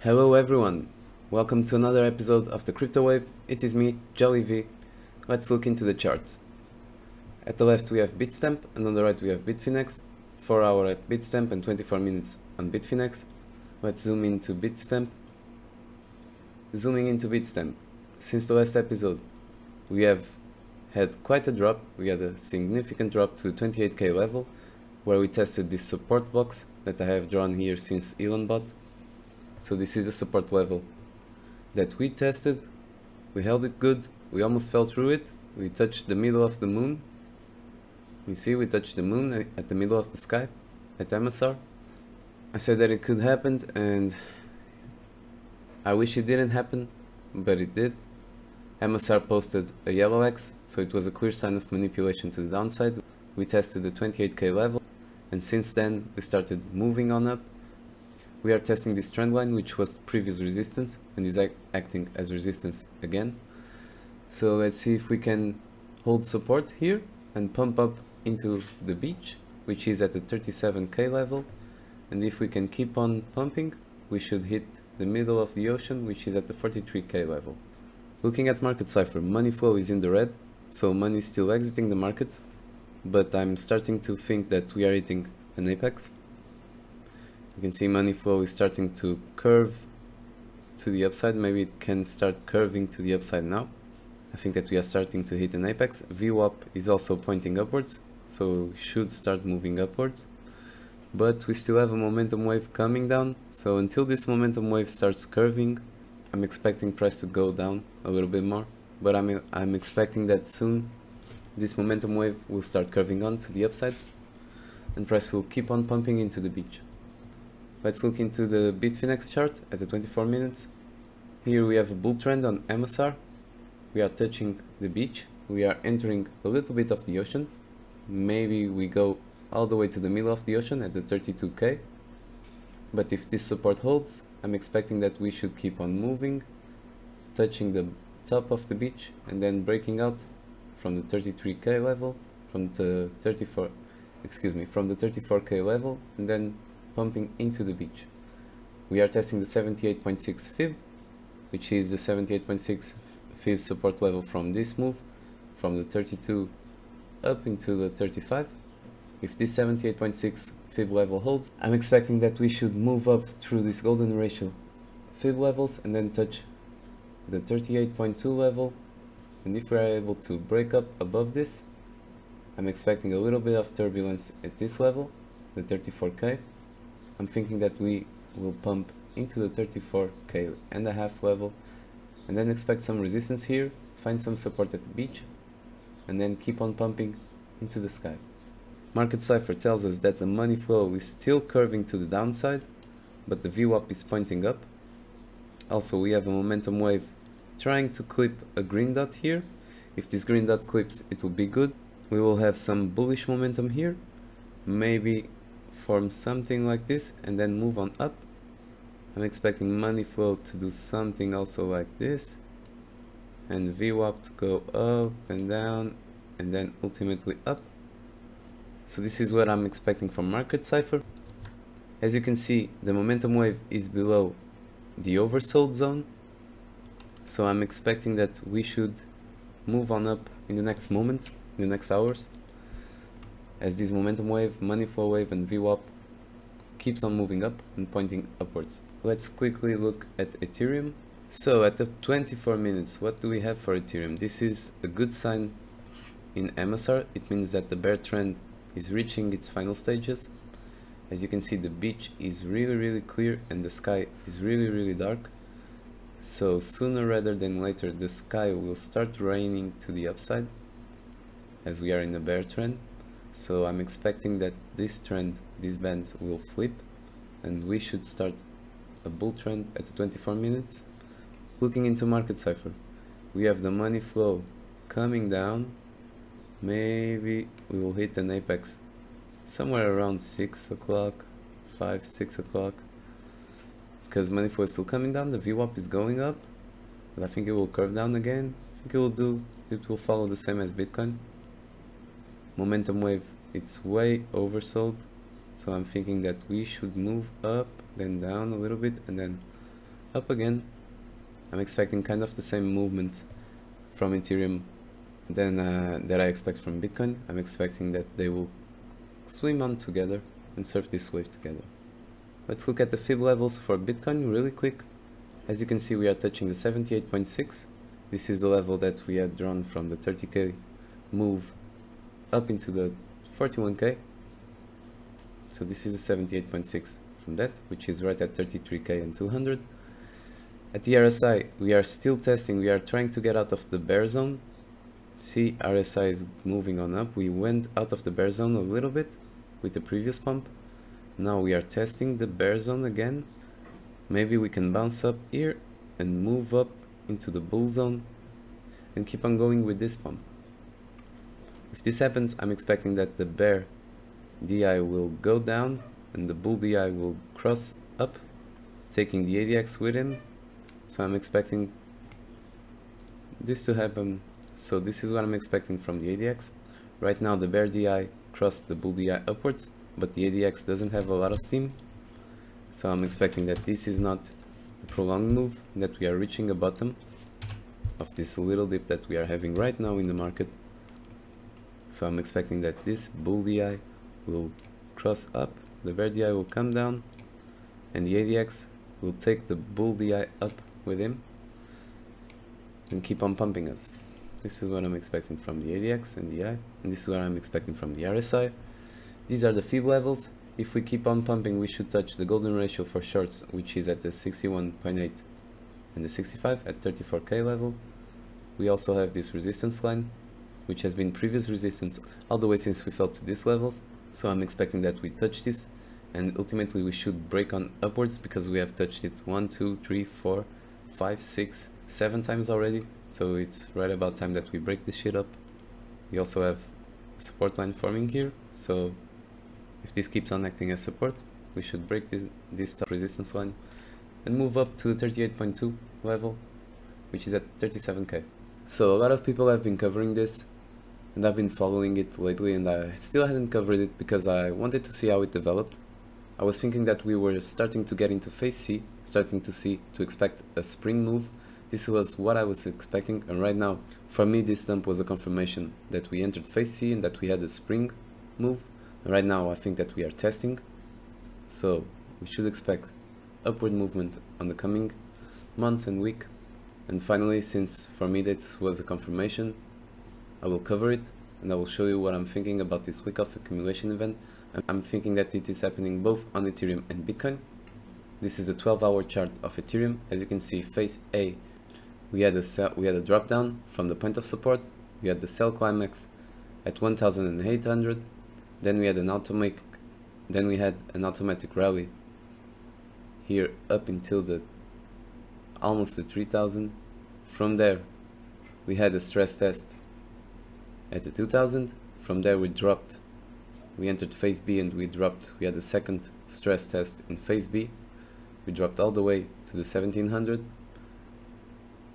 Hello everyone, welcome to another episode of the Crypto Wave. It is me, Jolly V. Let's look into the charts. At the left we have Bitstamp and on the right we have Bitfinex. 4 hour at Bitstamp and 24 minutes on Bitfinex. Let's zoom into Bitstamp. Zooming into Bitstamp. Since the last episode we have had quite a drop. We had a significant drop to the 28k level where we tested this support box that I have drawn here since Elon bought. So this is the support level that we tested. We held it good, we almost fell through it, we touched the middle of the moon. You see, we touched the moon at the middle of the sky at Emasar. I said that it could happen and I wish it didn't happen, but it did. Emasar posted a yellow X, so it was a clear sign of manipulation to the downside. We tested the 28k level and since then we started moving on up. We are testing this trend line, which was previous resistance and is acting as resistance again. So let's see if we can hold support here and pump up into the beach, which is at the 37k level. And if we can keep on pumping, we should hit the middle of the ocean, which is at the 43k level. Looking at market cipher, money flow is in the red, so money is still exiting the market, but I'm starting to think that we are hitting an apex. You can see money flow is starting to curve to the upside. Maybe it can start curving to the upside now. I think that we are starting to hit an apex. VWAP is also pointing upwards, so we should start moving upwards. But we still have a momentum wave coming down, so until this momentum wave starts curving, I'm expecting price to go down a little bit more. But I'm expecting that soon this momentum wave will start curving on to the upside and price will keep on pumping into the beach. Let's look into the Bitfinex chart at the 24 minutes. Here we have a bull trend on Emasar. We are touching the beach. We are entering a little bit of the ocean. Maybe we go all the way to the middle of the ocean at the 32k. But if this support holds, I'm expecting that we should keep on moving, touching the top of the beach and then breaking out from the 33k level, from the 34k level, and then pumping into the beach. We are testing the 78.6 Fib, which is the 78.6 Fib support level from this move, from the 32 up into the 35. If this 78.6 Fib level holds, I'm expecting that we should move up through this golden ratio Fib levels and then touch the 38.2 level. And if we are able to break up above this, I'm expecting a little bit of turbulence at this level, the 34k. I'm thinking that we will pump into the 34k and a half level and then expect some resistance here, find some support at the beach and then keep on pumping into the sky. Market cipher tells us that the money flow is still curving to the downside, but the VWAP is pointing up. Also we have a momentum wave trying to clip a green dot here. If this green dot clips, it will be good. We will have some bullish momentum here, maybe form something like this and then move on up. I'm expecting money flow to do something also like this and VWAP to go up and down and then ultimately up. So this is what I'm expecting from market cipher. As you can see, the momentum wave is below the oversold zone, so I'm expecting that we should move on up in the next moments, in the next hours, as this momentum wave, money flow wave and VWAP keeps on moving up and pointing upwards. Let's quickly look at Ethereum. So at the 24 minutes, what do we have for Ethereum? This is a good sign in Emasar. It means that the bear trend is reaching its final stages. As you can see, the beach is really clear and the sky is really dark. So sooner rather than later, the sky will start raining to the upside as we are in a bear trend. So I'm expecting that this trend, these bands will flip and we should start a bull trend at the 24 minutes. Looking into market cipher, we have the money flow coming down. Maybe we will hit an apex somewhere around 6 o'clock, 6 o'clock, because money flow is still coming down. The VWAP is going up, but I think it will curve down again. I think it will follow the same as Bitcoin. Momentum wave, it's way oversold, so I'm thinking that we should move up, then down a little bit, and then up again. I'm expecting kind of the same movements from Ethereum than that I expect from Bitcoin. I'm expecting that they will swim on together and surf this wave together. Let's look at the Fib levels for Bitcoin really quick. As you can see, we are touching the 78.6. This is the level that we had drawn from the 30k move up into the 41k. So this is the 78.6 from that, which is right at 33k and 200. At the RSI, we are still testing, we are trying to get out of the bear zone. See, RSI is moving on up. We went out of the bear zone a little bit with the previous pump. Now we are testing the bear zone again. Maybe we can bounce up here and move up into the bull zone and keep on going with this pump. If this happens, I'm expecting that the bear DI will go down and the bull DI will cross up, taking the ADX with him. So I'm expecting this to happen. So this is what I'm expecting from the ADX. Right now the bear DI crossed the bull DI upwards, but the ADX doesn't have a lot of steam. So I'm expecting that this is not a prolonged move, that we are reaching a bottom of this little dip that we are having right now in the market. So I'm expecting that this bull DI will cross up, the bear DI will come down, and the ADX will take the bull DI up with him and keep on pumping us. This is what I'm expecting from the ADX and the I, and this is what I'm expecting from the RSI. These are the Fib levels. If we keep on pumping, we should touch the golden ratio for shorts, which is at the 61.8 and the 65 at 34k level. We also have this resistance line, which has been previous resistance all the way since we fell to these levels. So I'm expecting that we touch this, and ultimately we should break on upwards because we have touched it 1, 2, 3, 4, 5, 6, 7 times already. So it's right about time that we break this shit up. We also have a support line forming here, so if this keeps on acting as support, we should break this top resistance line and move up to the 38.2 level, which is at 37k. So a lot of people have been covering this, and I've been following it lately, and I still hadn't covered it because I wanted to see how it developed. I was thinking that we were starting to get into phase C, to expect a spring move. This was what I was expecting, and right now, for me, this dump was a confirmation that we entered phase C and that we had a spring move. And right now, I think that we are testing, so we should expect upward movement on the coming months and week. And finally, since for me this was a confirmation, I will cover it and I will show you what I'm thinking about this Wyckoff Accumulation event. I'm thinking that it is happening both on Ethereum and Bitcoin. This is a 12-hour chart of Ethereum. As you can see, phase A, we had a drop down from the point of support. We had the sell climax at 1,800. Then we had an automatic rally here up until almost the 3,000. From there, we had a stress test at the 2,000. From there, we dropped. We entered phase B and we dropped. We had a second stress test in phase B. We dropped all the way to the 1,700.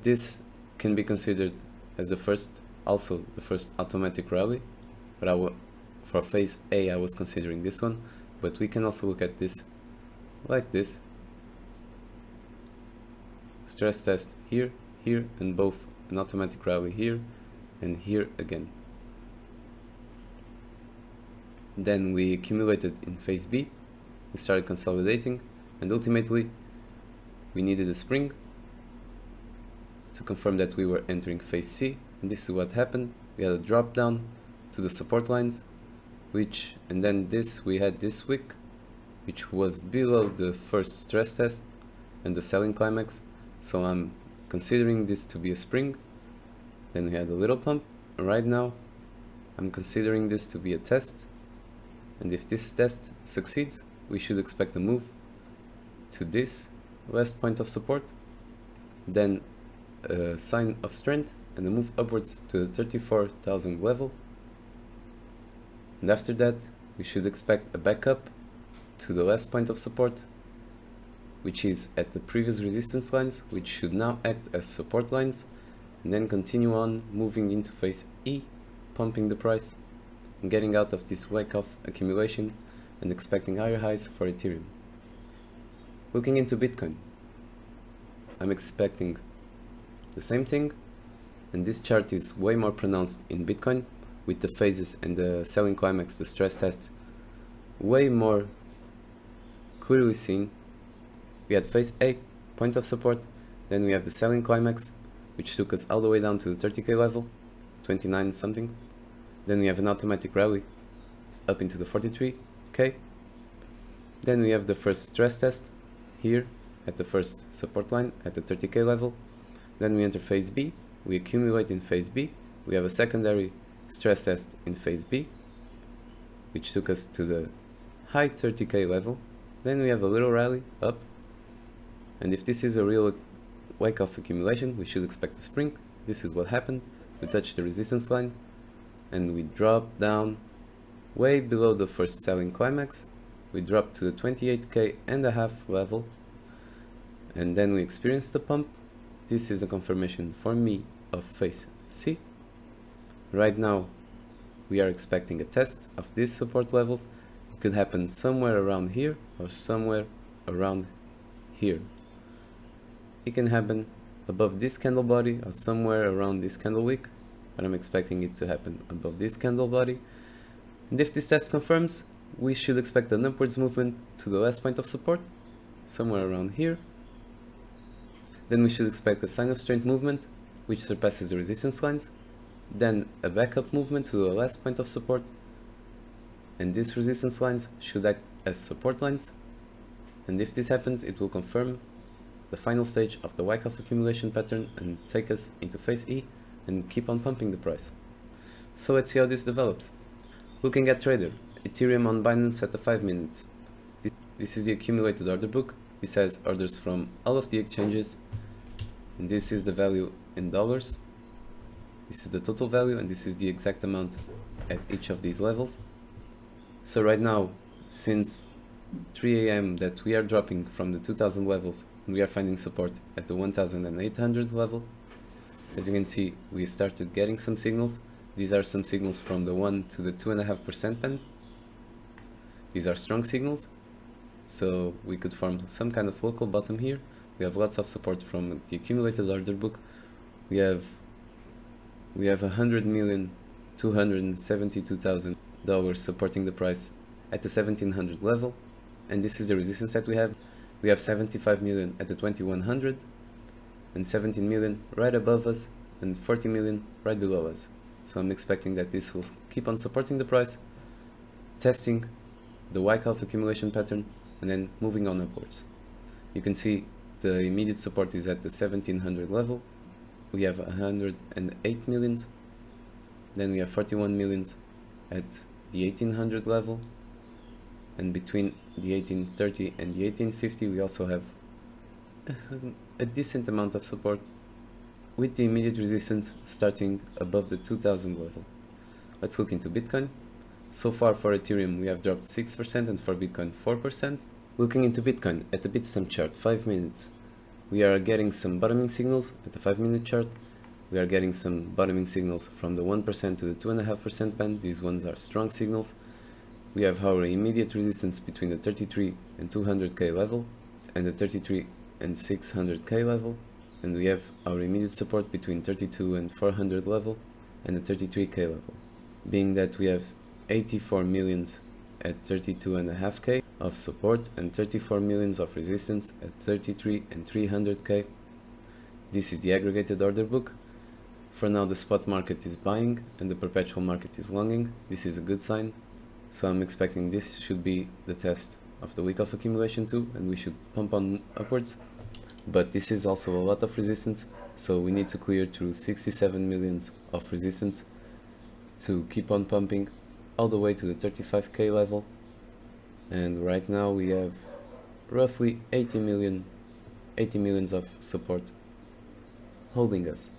This can be considered as the first automatic rally, but for phase A I was considering this one, but we can also look at this like this. Stress test here, here, and both an automatic rally here and here again. Then we accumulated in phase B, we started consolidating, and ultimately we needed a spring to confirm that we were entering phase C, and this is what happened. We had a drop down to the support lines, and then we had this wick, which was below the first stress test and the selling climax. So I'm considering this to be a spring. Then we had a little pump. Right now I'm considering this to be a test, and if this test succeeds, we should expect a move to this last point of support, then a sign of strength and a move upwards to the 34,000 level, and after that we should expect a backup to the last point of support, which is at the previous resistance lines, which should now act as support lines, and then continue on moving into phase E, pumping the price and getting out of this Wyckoff accumulation and expecting higher highs for Ethereum. Looking into Bitcoin, I'm expecting the same thing, and this chart is way more pronounced in Bitcoin, with the phases and the selling climax, the stress tests, way more clearly seen. We had phase A, point of support, then we have the selling climax, which took us all the way down to the 30k level, 29 something. Then we have an automatic rally up into the 43k. Then we have the first stress test here at the first support line at the 30k level. Then we enter phase B, we accumulate in phase B, we have a secondary stress test in phase B, which took us to the high 30k level. Then we have a little rally up, and if this is a real Wyckoff accumulation, we should expect a spring. This is what happened. We touched the resistance line and we dropped down way below the first selling climax. We dropped to the 28k and a half level, and then we experienced the pump. This is a confirmation for me of phase C. Right now we are expecting a test of these support levels. It could happen somewhere around here or somewhere around here. It can happen above this candle body or somewhere around this candle wick, but I'm expecting it to happen above this candle body. And if this test confirms, we should expect an upwards movement to the last point of support, somewhere around here. Then we should expect a sign of strength movement, which surpasses the resistance lines, then a backup movement to the last point of support, and these resistance lines should act as support lines. And if this happens, it will confirm the final stage of the Wyckoff accumulation pattern and take us into phase E and keep on pumping the price. So let's see how this develops. Looking at Trdr, Ethereum on Binance at the 5 minutes. This is the accumulated order book. This has orders from all of the exchanges, and this is the value in dollars. This is the total value, and this is the exact amount at each of these levels. So right now, since 3 AM that we are dropping from the 2000 levels and we are finding support at the 1800 level. As you can see, we started getting some signals. These are some signals from the 1 to the 2.5% band. These are strong signals, so we could form some kind of local bottom here. We have lots of support from the accumulated order book. We have $100,272,000 supporting the price at the 1700 level, and this is the resistance that we have. We have 75 million at the 2100 and 17 million right above us and 40 million right below us. So I'm expecting that this will keep on supporting the price, testing the Wyckoff accumulation pattern, and then moving on upwards. You can see the immediate support is at the 1700 level. We have 108 millions, then we have 41 millions at the 1800 level, and between the 1830 and the 1850 we also have a decent amount of support, with the immediate resistance starting above the 2000 level. Let's look into Bitcoin. So far for Ethereum we have dropped 6% and for Bitcoin 4%. Looking into Bitcoin at the Bitstamp chart, 5 minutes, we are getting some bottoming signals at the 5-minute chart. We are getting some bottoming signals from the 1% to the 2.5% band. These ones are strong signals. We have our immediate resistance between the 33 and 200k level and the 33 and 600k level, and we have our immediate support between 32 and 400 level and the 33k level, being that we have 84 millions at 32.5k of support and 34 millions of resistance at 33 and 300k. This is the aggregated order book. For now the spot market is buying and the perpetual market is longing. This is a good sign. So I'm expecting this should be the test of the Wyckoff accumulation too, and we should pump on upwards. But this is also a lot of resistance, so we need to clear through 67 millions of resistance to keep on pumping all the way to the 35k level. And right now we have roughly 80 millions of support holding us.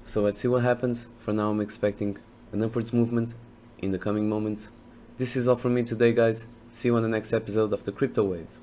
So let's see what happens. For now I'm expecting an upwards movement in the coming moments. This is all from me today, guys. See you on the next episode of the Crypto Wave.